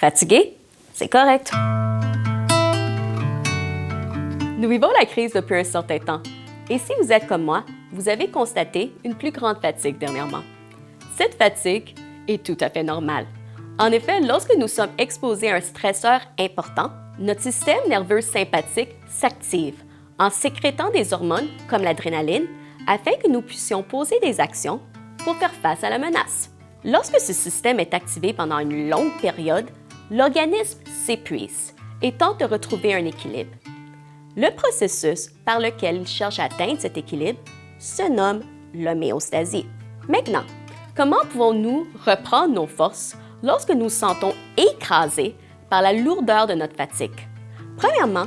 Fatigué? C'est correct. Nous vivons la crise depuis un certain temps. Et si vous êtes comme moi, vous avez constaté une plus grande fatigue dernièrement. Cette fatigue est tout à fait normale. En effet, lorsque nous sommes exposés à un stresseur important, notre système nerveux sympathique s'active en sécrétant des hormones comme l'adrénaline afin que nous puissions poser des actions pour faire face à la menace. Lorsque ce système est activé pendant une longue période, l'organisme s'épuise et tente de retrouver un équilibre. Le processus par lequel il cherche à atteindre cet équilibre se nomme l'homéostasie. Maintenant, comment pouvons-nous reprendre nos forces lorsque nous nous sentons écrasés par la lourdeur de notre fatigue? Premièrement,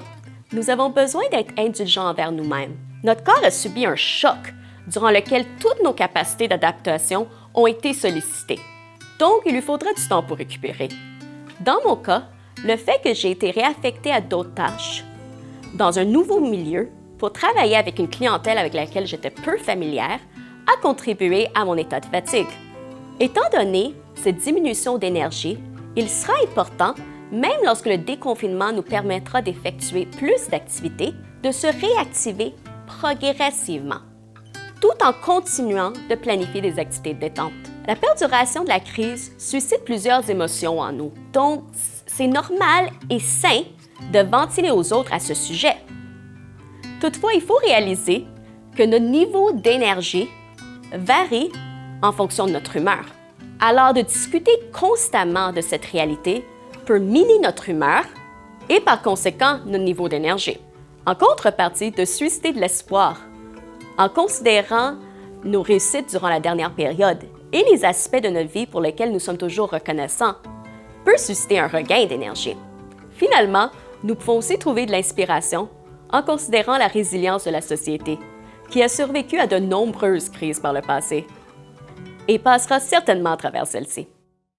nous avons besoin d'être indulgents envers nous-mêmes. Notre corps a subi un choc durant lequel toutes nos capacités d'adaptation ont été sollicitées. Donc, il lui faudra du temps pour récupérer. Dans mon cas, le fait que j'ai été réaffectée à d'autres tâches, dans un nouveau milieu, pour travailler avec une clientèle avec laquelle j'étais peu familière, a contribué à mon état de fatigue. Étant donné cette diminution d'énergie, il sera important, même lorsque le déconfinement nous permettra d'effectuer plus d'activités, de se réactiver progressivement, tout en continuant de planifier des activités de détente. La perduration de la crise suscite plusieurs émotions en nous, donc c'est normal et sain de ventiler aux autres à ce sujet. Toutefois, il faut réaliser que notre niveau d'énergie varie en fonction de notre humeur. Alors, de discuter constamment de cette réalité peut miner notre humeur et par conséquent notre niveau d'énergie. En contrepartie, de susciter de l'espoir en considérant nos réussites durant la dernière période et les aspects de notre vie pour lesquels nous sommes toujours reconnaissants peut susciter un regain d'énergie. Finalement, nous pouvons aussi trouver de l'inspiration en considérant la résilience de la société, qui a survécu à de nombreuses crises par le passé et passera certainement à travers celle-ci.